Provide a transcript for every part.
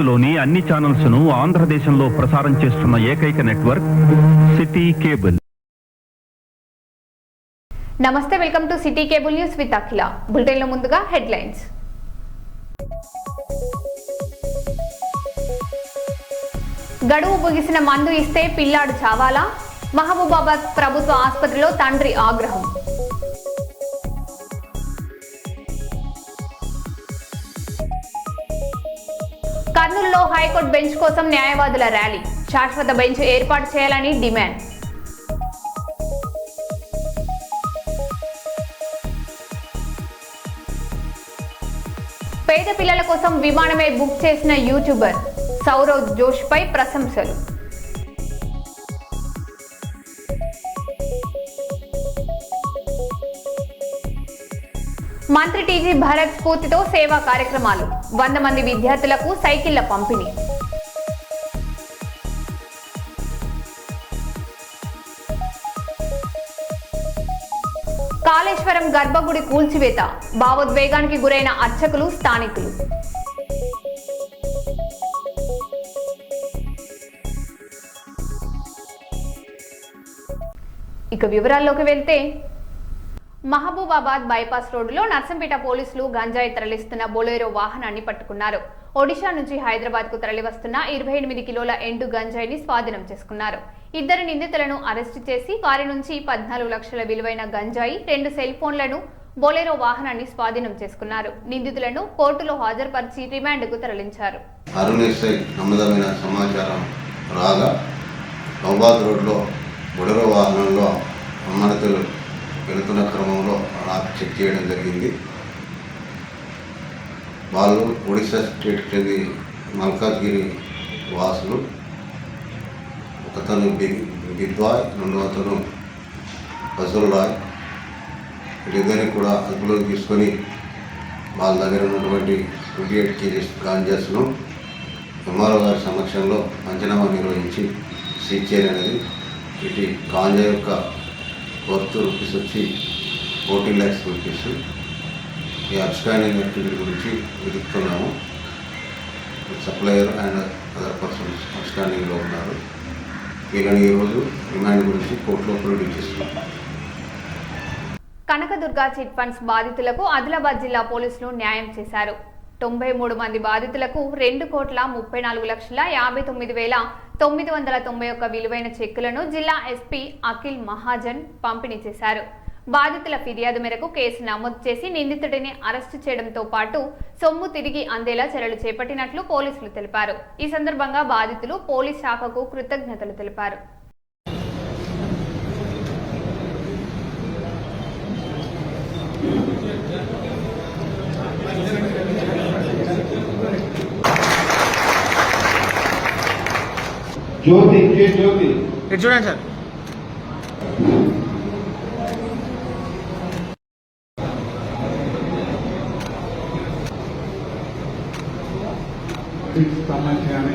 భారత్లోని అన్ని ఛానల్స్ ను ఆంధ్రదేశంలో ప్రసారం చేస్తున్న ఏకైక నెట్వర్క్ సిటీ కేబుల్. నమస్తే, welcome to city cable news with Akhila. Bulletin లో ముందుగా హెడ్లైన్స్. గడువు ముగిసిన మందు ఇస్తే పిల్లాడు చావాలా? మహబూబాబాద్ ప్రభుత్వ ఆసుపత్రిలో తండ్రి ఆగ్రహం. కర్నూలులో హైకోర్టు బెంచ్ కోసం న్యాయవాదుల ర్యాలీ. శాశ్వత బెంచ్ ఏర్పాటు చేయాలని డిమాండ్. పేద పిల్లల కోసం విమానమే బుక్ చేసిన యూట్యూబర్ సౌరవ్ జోష్ పై ప్రశంసలు. మంత్రి టీజీ భరత్ స్ఫూర్తితో సేవా కార్యక్రమాలు. 100 మంది విద్యార్థులకు సైకిళ్ల పంపిణీ. కాళేశ్వరం గర్భగుడి కూల్చివేత. భావోద్వేగానికి గురైన అర్చకులు, స్థానికులు. ఇక వివరాల్లోకి వెళ్తే, మహబూబాబాద్ బైపాస్ రోడ్డులో నర్సంపేట పోలీసులు గంజాయి తరలిస్తున్న బొలెరో వాహనాన్ని పట్టుకున్నారు. ఒడిషా నుంచి హైదరాబాద్ కు తరలివస్తున్న 28 కిలోల ఎండు గంజాయిని స్వాధీనం చేసుకున్నారు. 2 నిందితులను అరెస్టు చేసి వారి నుంచి 14 లక్షల విలువైన గంజాయి, 2 సెల్ ఫోన్లను, బొలెరో వాహనాన్ని స్వాధీనం చేసుకున్నారు. నిందితులను కోర్టులో హాజరుపరిచి రిమాండ్కు తరలించారు. బొలెరో వాహనంలో అమ్మాయిలు వెళుతున్న క్రమంలో చెక్ చేయడం జరిగింది. వాళ్ళు ఒడిశా స్టేట్ చెంది మల్కాజ్గిరి వాసులు. ఒకతను బిద్వాయ్, రెండవ అతను ఫజల్ రాయ్. వీళ్ళిద్దరిని కూడా అదుపులోకి తీసుకొని వాళ్ళ దగ్గర ఉన్నటువంటి 28 కేజీస్ గాంజాస్ను ఎంఆర్ఓ గారి సమక్షంలో పంచనామా నిర్వహించి సీజ్ చేయనది. వీటి గాంజా యొక్క వర్త్ రూపీస్ వచ్చి 14 lakhs రూపీస్. ఈ అబ్స్కాండింగ్ యాక్టివిటీ గురించి వెతుకుతున్నాము. సప్లయర్ అండ్ అదర్ పర్సన్స్ అబ్స్కాండింగ్లో ఉన్నారు. వీళ్ళని ఈరోజు రిమాండ్ గురించి కోర్టులో ప్రొడ్యూస్ చేస్తున్నాం. కనకదుర్గ చిట్ ఫండ్స్ బాధితులకు ఆదిలాబాద్ జిల్లా పోలీసులు న్యాయం చేశారు. 93 మంది బాధితులకు 2,34,59,991 విలువైన చెక్కులను జిల్లా ఎస్పీ అఖిల్ మహాజన్ పంపిణీ చేశారు. బాధితుల ఫిర్యాదు మేరకు కేసు నమోదు చేసి నిందితుడిని అరెస్టు చేయడంతో పాటు సొమ్ము తిరిగి అందేలా చర్యలు చేపట్టినట్లు పోలీసులు తెలిపారు. ఈ సందర్భంగా బాధితులు పోలీస్ శాఖకు కృతజ్ఞతలు తెలిపారు. జ్యోతి జ్యోతి చూడండి సార్. కానీ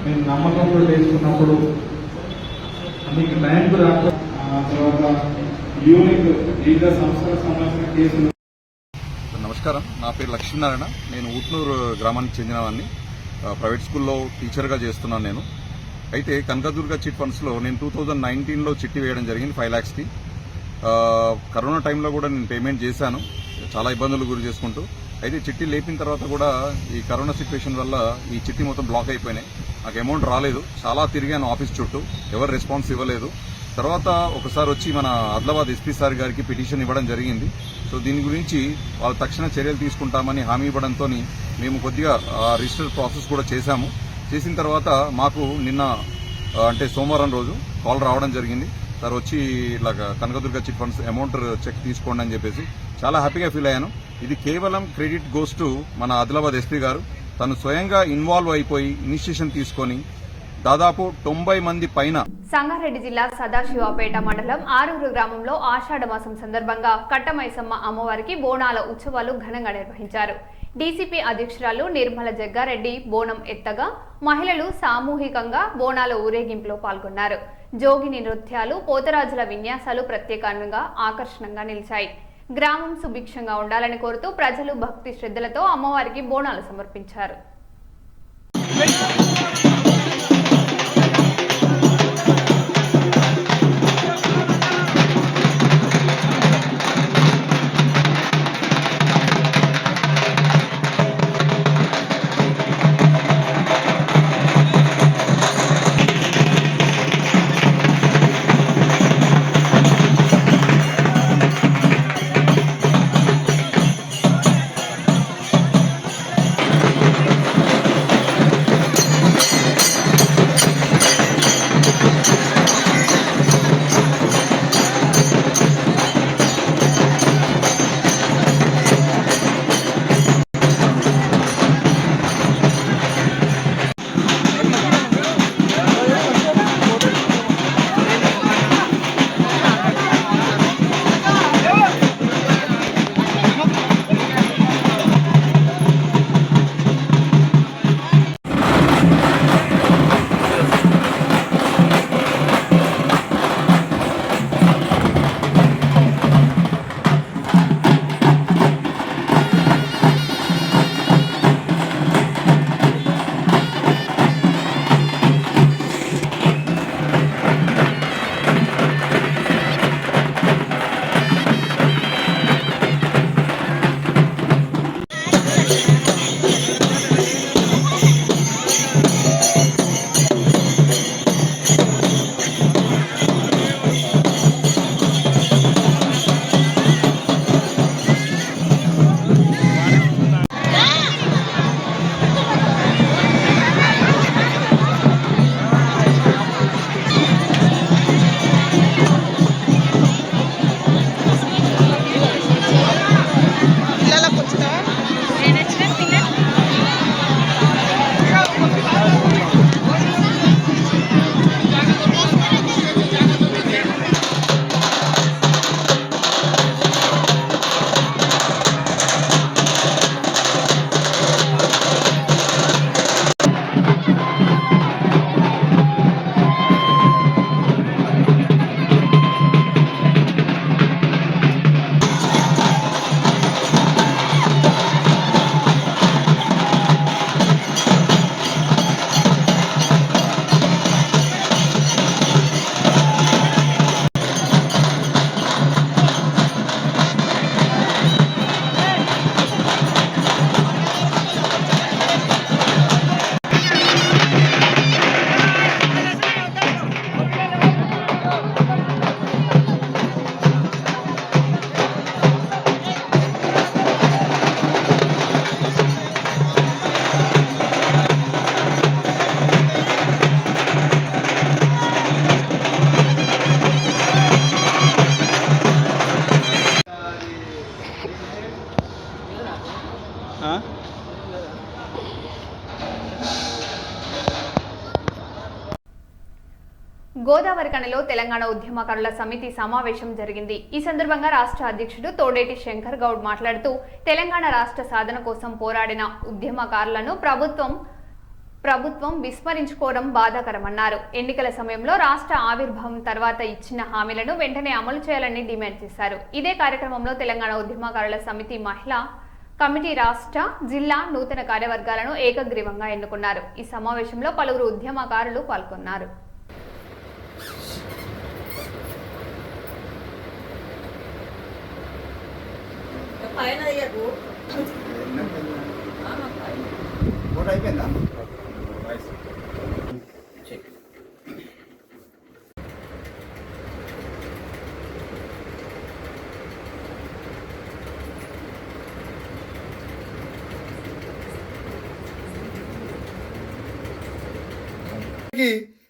నేను నమ్మకంలో వేసుకున్నప్పుడు మీకు టైంకు రాక తర్వాత యూనిక్ వివిధ సంస్థలకు సంబంధించిన కేసులు. నమస్కారం, నా పేరు లక్ష్మీనారాయణ. నేను ఊట్నూరు గ్రామానికి చెందినవాడిని. ప్రైవేట్ స్కూల్లో టీచర్గా చేస్తున్నాను నేను. అయితే కనకదుర్గ చిట్ ఫండ్స్లో నేను 2019లో చిట్టి వేయడం జరిగింది 5 lakhsకి. కరోనా టైంలో కూడా నేను పేమెంట్ చేశాను, చాలా ఇబ్బందులు గురి చేసుకుంటూ. అయితే చిట్టి లేపిన తర్వాత కూడా ఈ కరోనా సిచ్యువేషన్ వల్ల ఈ చిట్టి మొత్తం బ్లాక్ అయిపోయినాయి. నాకు అమౌంట్ రాలేదు. చాలా తిరిగాను ఆఫీస్ చుట్టూ, ఎవరు రెస్పాన్స్ ఇవ్వలేదు. తర్వాత ఒకసారి వచ్చి మన ఆదిలాబాద్ ఎస్పీ సార్ గారికి పిటిషన్ ఇవ్వడం జరిగింది. సో దీని గురించి వాళ్ళు తక్షణ చర్యలు తీసుకుంటామని హామీ ఇవ్వడంతో మేము కొద్దిగా రిజిస్టర్ ప్రాసెస్ కూడా చేశాము. చేసిన తర్వాత మాకు నిన్న అంటే సోమవారం రోజు కాల్ రావడం జరిగింది. సార్ వచ్చి ఇలాగ Kanakadurga chit funds amount cheque తీసుకోండి అని చెప్పేసి చాలా హ్యాపీగా ఫీల్ అయ్యాను. ఇది కేవలం క్రెడిట్ గోస్ టు మన ఆదిలాబాద్ ఎస్పీ గారు. తను స్వయంగా ఇన్వాల్వ్ అయిపోయి ఇనిషియేషన్ తీసుకొని దాదాపు 90 మంది పైన. సంగారెడ్డి జిల్లా సదాశివపేట మండలం ఆరూరు గ్రామంలో ఆషాఢ మాసం సందర్భంగా కట్టమైసమ్మ అమ్మవారికి బోనాల ఉత్సవాలు ఘనంగా నిర్వహించారు. డీసీపీ అధ్యక్షురాలు నిర్మల జగ్గారెడ్డి బోనం ఎత్తగా మహిళలు సామూహికంగా బోనాల ఊరేగింపులో పాల్గొన్నారు. జోగిని నృత్యాలు, పోతరాజుల విన్యాసాలు ప్రత్యేకంగా ఆకర్షణగా నిలిచాయి. గ్రామం సుభిక్షంగా ఉండాలని కోరుతూ ప్రజలు భక్తి శ్రద్ధలతో అమ్మవారికి బోనాలు సమర్పించారు. గోదావరి కనిలో తెలంగాణ ఉద్యమకారుల సమితి సమావేశం జరిగింది. ఈ సందర్భంగా రాష్ట్ర అధ్యక్షుడు తోడేటి శంకర్ గౌడ్ మాట్లాడుతూ తెలంగాణ రాష్ట్ర సాధన కోసం పోరాడిన ఉద్యమకారులను ప్రభుత్వం విస్మరించుకోవడం బాధాకరమన్నారు. ఎన్నికల సమయంలో రాష్ట్ర ఆవిర్భావం తర్వాత ఇచ్చిన హామీలను వెంటనే అమలు చేయాలని డిమాండ్ చేశారు. ఇదే కార్యక్రమంలో తెలంగాణ ఉద్యమకారుల సమితి మహిళా కమిటీ రాష్ట్ర, జిల్లా నూతన కార్యవర్గాలను ఏకగ్రీవంగా ఎన్నుకున్నారు. ఈ సమావేశంలో పలువురు ఉద్యమకారులు పాల్గొన్నారు.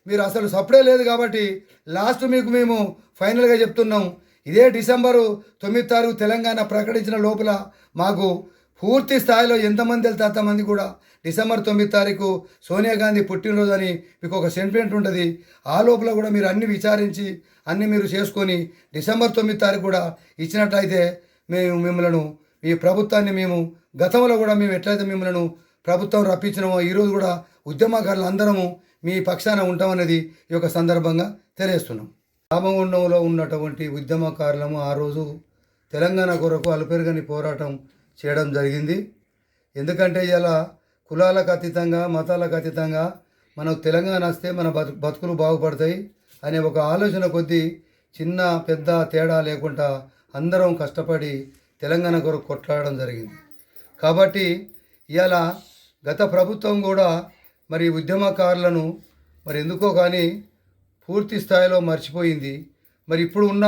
మీరు అసలు సప్పుడే లేదు కాబట్టి లాస్ట్ మీకు మేము ఫైనల్గా చెప్తున్నాం. ఇదే డిసెంబరు 9 తారీఖు తెలంగాణ ప్రకటించిన లోపల మాకు పూర్తి స్థాయిలో ఎంతమంది వెళ్తే అంతమంది కూడా డిసెంబర్ 9 తారీఖు సోనియా గాంధీ పుట్టినరోజు అని మీకు ఒక సెంటిమెంట్ ఉంటుంది. ఆ లోపల కూడా మీరు అన్ని విచారించి అన్ని మీరు చేసుకొని డిసెంబర్ 9 తారీఖు కూడా ఇచ్చినట్లయితే మేము మిమ్మల్ని ఈ ప్రభుత్వాన్ని మేము గతంలో కూడా మేము ఎట్లయితే మిమ్మల్ని ప్రభుత్వం రప్పించినామో ఈరోజు కూడా ఉద్యమకారులు అందరము మీ పక్షాన ఉంటామనేది ఈ యొక్క సందర్భంగా తెలియజేస్తున్నాం. రామగుండంలో ఉన్నటువంటి ఉద్యమకారులము ఆ రోజు తెలంగాణ కొరకు అలుపెరగని పోరాటం చేయడం జరిగింది. ఎందుకంటే ఇలా కులాలకు అతీతంగా మతాలకు అతీతంగా మనకు తెలంగాణ వస్తే మన బతుకులు బాగుపడతాయి అనే ఒక ఆలోచన కొద్దీ చిన్న పెద్ద తేడా లేకుండా అందరం కష్టపడి తెలంగాణ కొరకు కొట్లాడడం జరిగింది. కాబట్టి ఇవాళ గత ప్రభుత్వం కూడా మరి ఉద్యమకారులను మరి ఎందుకో కానీ పూర్తి స్థాయిలో మర్చిపోయింది. మరి ఇప్పుడు ఉన్న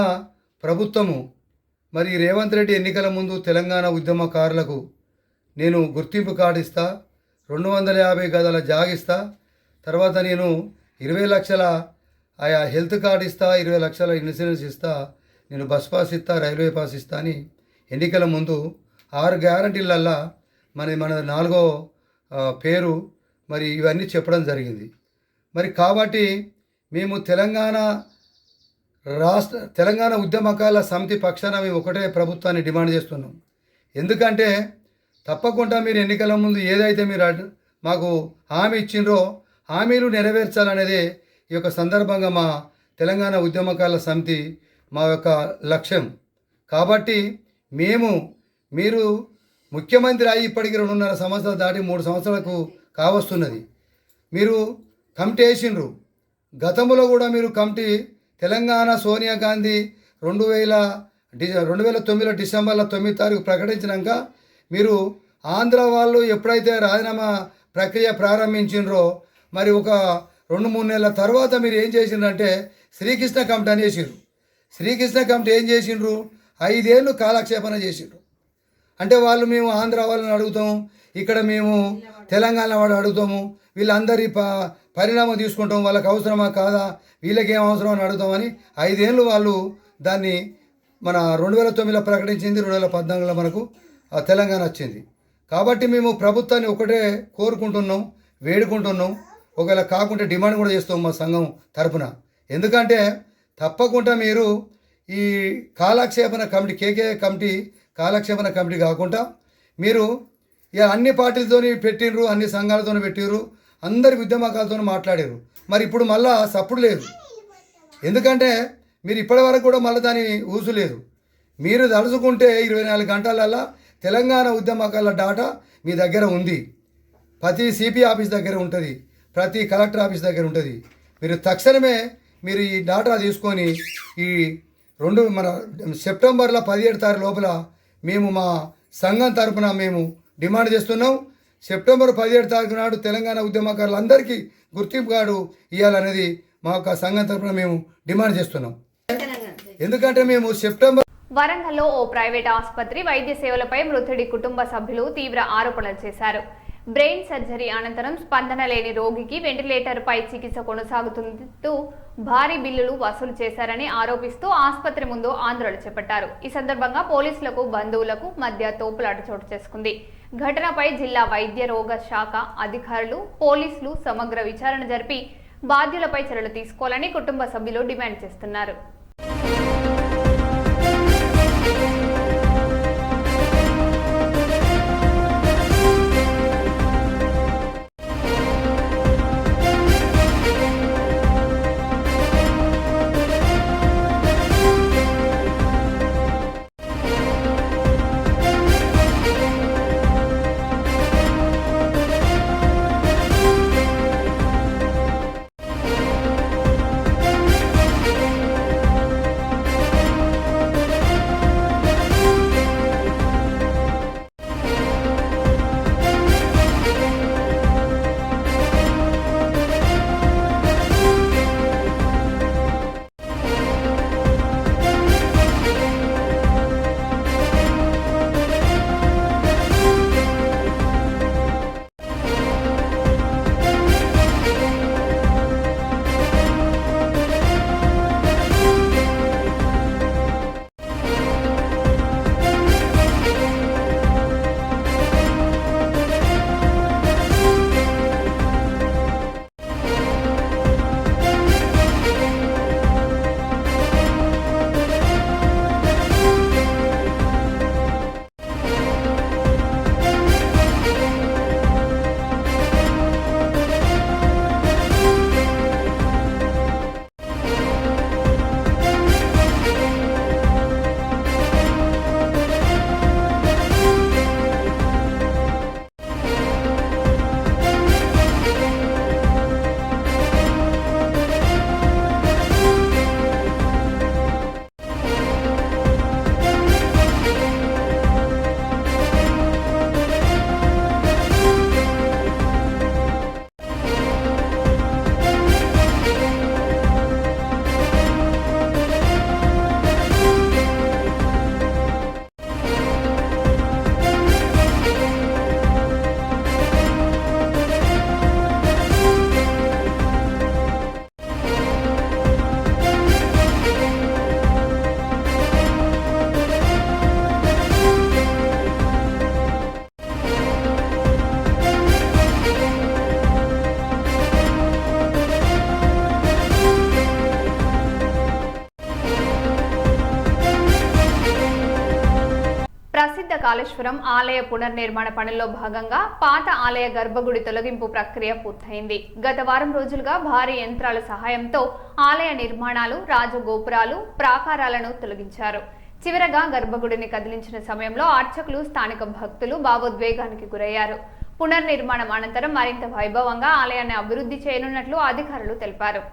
ప్రభుత్వము మరి రేవంత్ రెడ్డి ఎన్నికల ముందు తెలంగాణ ఉద్యమకారులకు నేను గుర్తింపు కార్డు ఇస్తా, 250 గదాల జాగిస్తా, తర్వాత నేను 20 లక్షల ఆయా హెల్త్ కార్డు ఇస్తా, 20 లక్షల ఇన్సూరెన్స్ ఇస్తా, నేను బస్ పాస్ ఇస్తా, రైల్వే పాస్ ఇస్తా అని ఎన్నికల ముందు 6 గ్యారంటీలల్లా మన 4వ పేరు మరి ఇవన్నీ చెప్పడం జరిగింది. మరి కాబట్టి మేము తెలంగాణ ఉద్యమకాల సమితి పక్షాన మేము ఒకటే ప్రభుత్వాన్ని డిమాండ్ చేస్తున్నాం. ఎందుకంటే తప్పకుండా మీరు ఎన్నికల ముందు ఏదైతే మీరు మాకు హామీ ఇచ్చిండ్రో హామీలు నెరవేర్చాలనేదే ఈ యొక్క సందర్భంగా మా తెలంగాణ ఉద్యమకాల సమితి మా యొక్క లక్ష్యం. కాబట్టి మీరు ముఖ్యమంత్రి అయ్యి ఇప్పటికి 2.5 సంవత్సరాలు దాటి 3 సంవత్సరాలకు కావస్తున్నది. మీరు కమిటీ వేసిండ్రు. గతంలో కూడా మీరు కమిటీ తెలంగాణ సోనియా గాంధీ 2009 డిసెంబర్లో 9వ తారీఖు ప్రకటించినాక మీరు ఆంధ్ర వాళ్ళు ఎప్పుడైతే రాజీనామా ప్రక్రియ ప్రారంభించిండ్రో మరి ఒక 2-3 నెలల తర్వాత మీరు ఏం చేసిండ్రంటే శ్రీకృష్ణ కమిటీ అని చేసిండ్రు. శ్రీకృష్ణ కమిటీ ఏం చేసిండ్రు? 5 ఏళ్ళు కాలక్షేపణ చేసిండ్రు. అంటే వాళ్ళు మేము ఆంధ్ర వాళ్ళని అడుగుతాము, ఇక్కడ మేము తెలంగాణ వాడు అడుగుతాము, వీళ్ళందరి పరిణామం తీసుకుంటాం, వాళ్ళకి అవసరమా కాదా, వీళ్ళకేం అవసరం అని అడుగుతామని 5 ఏళ్ళు వాళ్ళు దాన్ని మన 2009లో ప్రకటించింది, 2014లో మనకు తెలంగాణ వచ్చింది. కాబట్టి మేము ప్రభుత్వాన్ని ఒకటే కోరుకుంటున్నాం, వేడుకుంటున్నాం. ఒకవేళ కాకుంటే డిమాండ్ కూడా చేస్తాం మా సంఘం తరపున. ఎందుకంటే తప్పకుండా మీరు ఈ కాలక్షేపణ కమిటీ కేకే కమిటీ కాలక్షేపణ కమిటీ కాకుండా మీరు ఇక అన్ని పార్టీలతోని పెట్టిండ్రు, అన్ని సంఘాలతో పెట్టిర్రు, అందరి ఉద్యమకాలతో మాట్లాడారు. మరి ఇప్పుడు మళ్ళా సప్పుడు లేదు. ఎందుకంటే మీరు ఇప్పటి వరకు కూడా మళ్ళీ దాని ఊసు లేదు. మీరు తలుచుకుంటే 24 గంటలల్లా తెలంగాణ ఉద్యమకాల డాటా మీ దగ్గర ఉంది. ప్రతి సిపి ఆఫీస్ దగ్గర ఉంటుంది, ప్రతి కలెక్టర్ ఆఫీస్ దగ్గర ఉంటుంది. మీరు తక్షణమే మీరు ఈ డాటా తీసుకొని ఈ మన సెప్టెంబర్లో 17 తారీఖు లోపల మేము మా సంఘం తరపున మేము డిమాండ్ చేస్తున్నాం. సెప్టెంబర్ 17 తారీఖు నాడు తెలంగాణ ఉద్యమకారులందరికీ గుర్తింపు కార్డు ఇవ్వాలనేది మా యొక్క సంఘం తరపున మేము డిమాండ్ చేస్తున్నాం. ఎందుకంటే మేము సెప్టెంబర్ వరంగల్లో ఓ ప్రైవేట్ ఆసుపత్రి వైద్య సేవలపై మృతుడి కుటుంబ సభ్యులు తీవ్ర ఆరోపణలు చేశారు. బ్రెయిన్ సర్జరీ అనంతరం స్పందన లేని రోగికి వెంటిలేటర్ పై చికిత్స కొనసాగుతుంటూ భారీ బిల్లులు వసూలు చేశారని ఆరోపిస్తూ ఆసుపత్రి ముందు ఆందోళన చేపట్టారు. ఈ సందర్భంగా పోలీసులకు బంధువులకు మధ్య తోపులాట చోటు చేసుకుంది. ఘటనపై జిల్లా వైద్య రోగ శాఖ అధికారులు, పోలీసులు సమగ్ర విచారణ జరిపి బాధ్యులపై చర్యలు తీసుకోవాలని కుటుంబ సభ్యులు డిమాండ్ చేస్తున్నారు. ప్రసిద్ధ కాళేశ్వరం ఆలయ పునర్నిర్మాణ పనుల్లో భాగంగా పాత ఆలయ గర్భగుడి తొలగింపు ప్రక్రియ పూర్తయింది. గత వారం రోజులుగా భారీ యంత్రాల సహాయంతో ఆలయ నిర్మాణాలు, రాజగోపురాలు, ప్రాకారాలను తొలగించారు. చివరగా గర్భగుడిని కదిలించిన సమయంలో అర్చకులు, స్థానిక భక్తులు భావోద్వేగానికి గురయ్యారు. పునర్నిర్మాణం అనంతరం మరింత వైభవంగా ఆలయాన్ని అభివృద్ధి చేయనున్నట్లు అధికారులు తెలిపారు.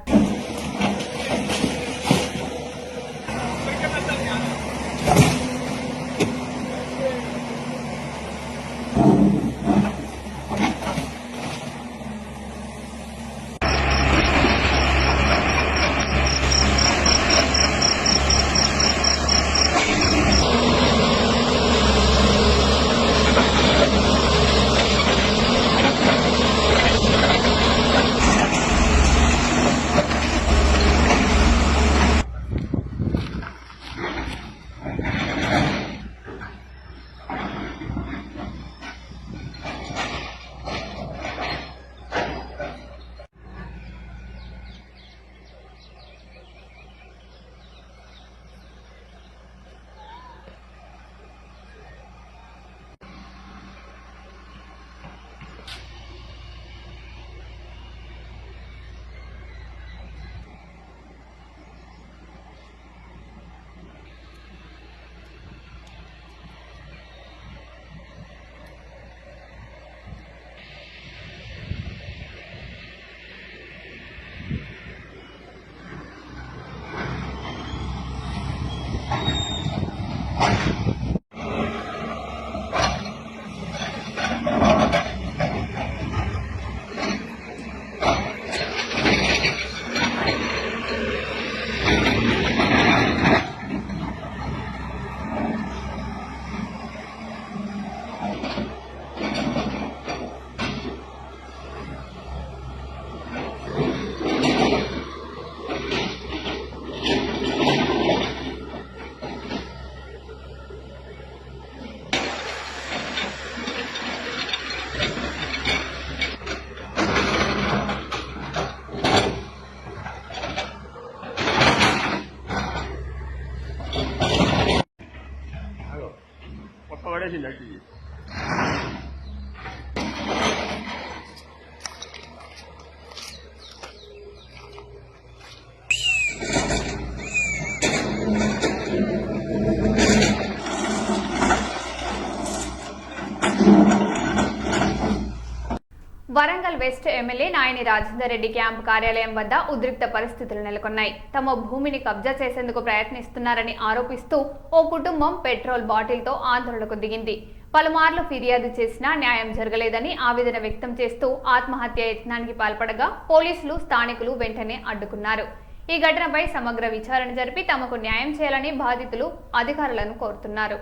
Warangal west MLA Nayani Rajender Reddy camp కార్యాలయం వద్ద ఉద్రిక్త పరిస్థితులు నెలకొన్నాయి. తమ భూమిని కబ్జా చేసేందుకు ప్రయత్నిస్తున్నారని ఆరోపిస్తూ ఓ కుటుంబం పెట్రోల్ బాటిల్తో ఆందోళనకు దిగింది. పలుమార్లు ఫిర్యాదు చేసినా న్యాయం జరగలేదని ఆవేదన వ్యక్తం చేస్తూ ఆత్మహత్య యత్నానికి పాల్పడగా పోలీసులు, స్థానికులు వెంటనే అడ్డుకున్నారు. ఈ ఘటనపై సమగ్ర విచారణ జరిపి తమకు న్యాయం చేయాలని బాధితులు అధికారులను కోరుతున్నారు.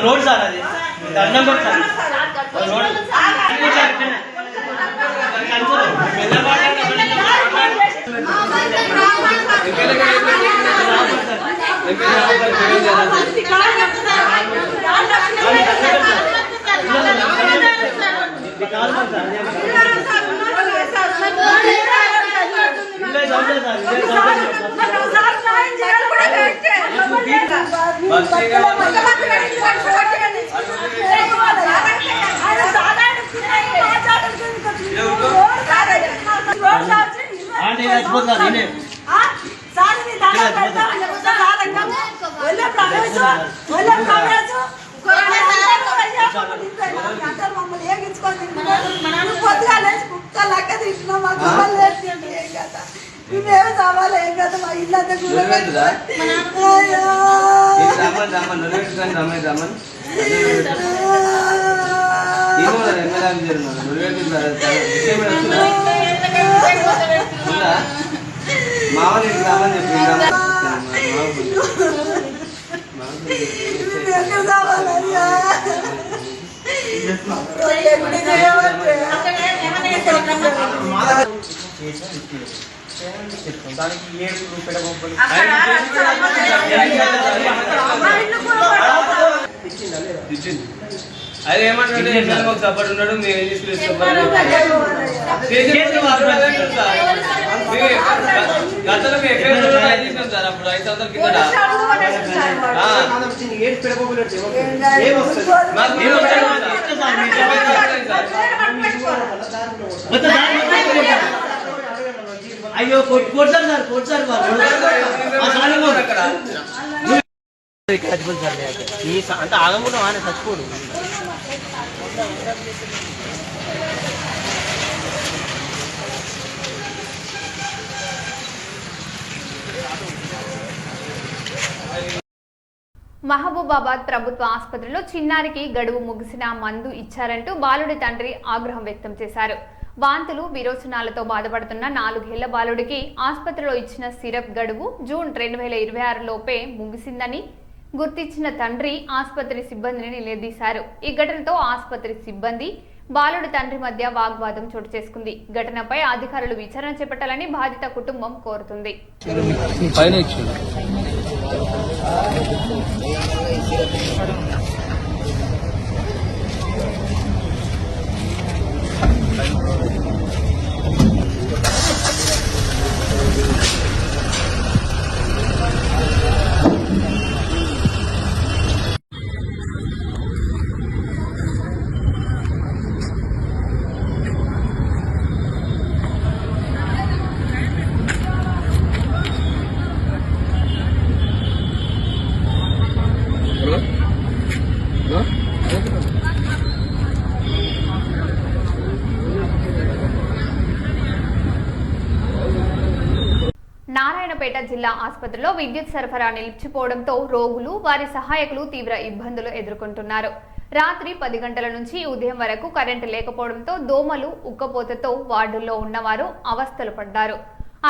रोड सार అది దండం సార్ దానికి 7 రూపాయలు అది ఏమంటే మాకు సపోర్ట్ ఉన్నాడు మేము ఏం తీసుకున్నాం గతంలో మేము ఎక్కడ చేసినాం సార్ అప్పుడు 5 సంవత్సరాల కింద అయ్యో కొట్టారు సార్ కొట్టారు అంటే ఆగకుండా ఆయన చచ్చిపోడు. మహబూబాబాద్ ప్రభుత్వ ఆసుపత్రిలో చిన్నారికి గడువు ముగిసిన మందు ఇచ్చారంటూ బాలుడి తండ్రి ఆగ్రహం వ్యక్తం చేశారు. వాంతులు విరోచనాలతో బాధపడుతున్న 4 ఏళ్ల బాలుడికి ఆసుపత్రిలో ఇచ్చిన సిరప్ గడువు జూన్ 2026 లోపే ముగిసిందని గుర్తించిన తండ్రి ఆసుపత్రి సిబ్బందిని నిలదీశారు. ఈ ఘటనతో ఆసుపత్రి సిబ్బంది బాలుడి తండ్రి మధ్య వాగ్వాదం చోటు చేసుకుంది. ఘటనపై అధికారులు విచారణ చేపట్టాలని బాధిత కుటుంబం కోరుతుంది. నారాయణపేట జిల్లా ఆసుపత్రిలో విద్యుత్ సరఫరా నిలిచిపోవడంతో రోగులు వారి సహాయకులు తీవ్ర ఇబ్బందులు ఎదుర్కొంటున్నారు. రాత్రి 10 గంటల నుంచి ఉదయం వరకు కరెంటు లేకపోవడంతో దోమలు, ఉక్కపోతతో వార్డుల్లో ఉన్నవారు అవస్థలు పడ్డారు.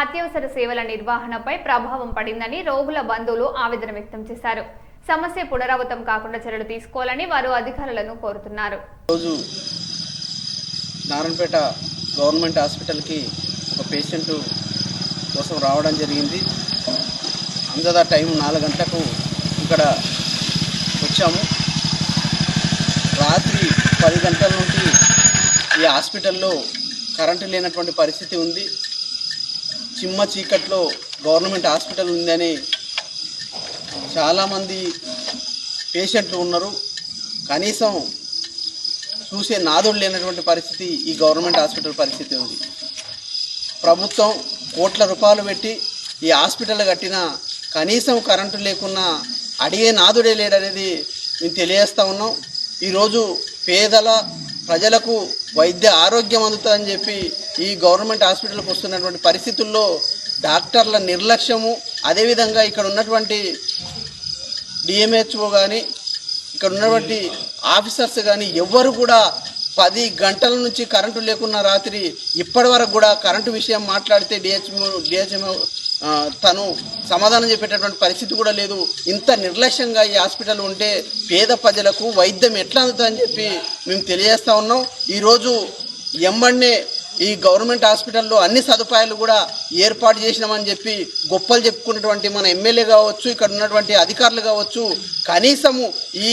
అత్యవసర సేవల నిర్వహణపై ప్రభావం పడిందని రోగుల బంధువులు ఆవేదన వ్యక్తం చేశారు. సమస్య పునరావృతం కాకుండా చర్యలు తీసుకోవాలని వారు అధికారులను కోరుతున్నారు. నారాయణపేట గవర్నమెంట్ హాస్పిటల్కి ఒక పేషెంట్ కోసం రావడం జరిగింది. అంతదా టైం 4 గంటలకు ఇక్కడ వచ్చాము. రాత్రి 10 గంటల నుండి ఈ హాస్పిటల్లో కరెంటు లేనటువంటి పరిస్థితి ఉంది. చిమ్మ చీకట్లో గవర్నమెంట్ హాస్పిటల్ ఉందని చాలామంది పేషెంట్లు ఉన్నారు. కనీసం చూసే నాదుడు లేనటువంటి పరిస్థితి ఈ గవర్నమెంట్ హాస్పిటల్ పరిస్థితి ఉంది. ప్రభుత్వం కోట్ల రూపాయలు పెట్టి ఈ హాస్పిటల్ కట్టినా కనీసం కరెంటు లేకున్నా అడిగే నాదుడే లేడనేది మేము తెలియజేస్తూ ఉన్నాం. ఈరోజు పేదల ప్రజలకు వైద్య ఆరోగ్యం అందుతుందని చెప్పి ఈ గవర్నమెంట్ హాస్పిటల్కి వస్తున్నటువంటి పరిస్థితుల్లో డాక్టర్ల నిర్లక్ష్యము, అదేవిధంగా ఇక్కడ ఉన్నటువంటి డిఎంహెచ్ఓ కానీ ఇక్కడ ఉన్నటువంటి ఆఫీసర్స్ కానీ ఎవ్వరు కూడా 10 గంటల నుంచి కరెంటు లేకున్న రాత్రి ఇప్పటి వరకు కూడా కరెంటు విషయం మాట్లాడితే డిహెచ్ఎంఓ తను సమాధానం చెప్పేటటువంటి పరిస్థితి కూడా లేదు. ఇంత నిర్లక్ష్యంగా ఈ హాస్పిటల్ ఉంటే పేద ప్రజలకు వైద్యం ఎట్లా అందుతుందని చెప్పి మేము తెలియజేస్తూ ఉన్నాం. ఈరోజు ఎంబడినే ఈ గవర్నమెంట్ హాస్పిటల్లో అన్ని సదుపాయాలు కూడా ఏర్పాటు చేసినామని చెప్పి గొప్పలు చెప్పుకున్నటువంటి మన ఎమ్మెల్యే కావచ్చు, ఇక్కడ ఉన్నటువంటి అధికారులు కావచ్చు, కనీసము ఈ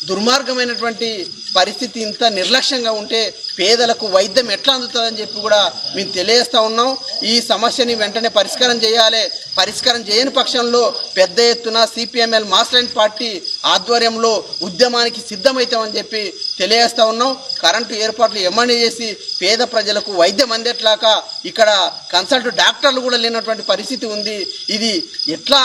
దుర్మార్గమైనటువంటి పరిస్థితి ఇంత నిర్లక్ష్యంగా ఉంటే పేదలకు వైద్యం ఎట్లా అందుతుందని చెప్పి కూడా మేము తెలియజేస్తూ ఉన్నాం. ఈ సమస్యని వెంటనే పరిష్కారం చేయాలి. పరిష్కారం చేయని పక్షంలో పెద్ద ఎత్తున సిపిఎంఎల్ మాస్ లైన్ పార్టీ ఆధ్వర్యంలో ఉద్యమానికి సిద్ధమవుతామని చెప్పి తెలియజేస్తూ ఉన్నాం. కరెంటు ఏర్పాట్లు ఎమ్మెల్యే చేసి పేద ప్రజలకు వైద్యం అందేట్లాగా ఇక్కడ కన్సల్ట్ డాక్టర్లు కూడా లేనటువంటి పరిస్థితి ఉంది. ఇది ఎట్లా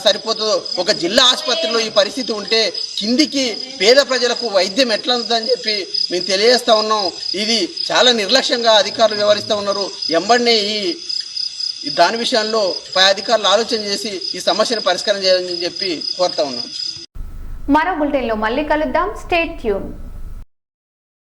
సరిపోతుందో, ఒక జిల్లా ఆసుపత్రిలో ఈ పరిస్థితి ఉంటే కిందికి పేద ప్రజలకు వైద్యం ఎట్లా ఉంటుందని చెప్పి మేము తెలియజేస్తూ ఉన్నాం. ఇది చాలా నిర్లక్ష్యంగా అధికారులు వ్యవహరిస్తూ ఉన్నారు. ఎంబడినే దాని విషయంలో పై అధికారులు ఆలోచన చేసి ఈ సమస్యను పరిష్కారం చేయాలని చెప్పి కోరుతా ఉన్నాం. మరో బులెటిన్లో మళ్ళీ కలుద్దాం. Stay tune.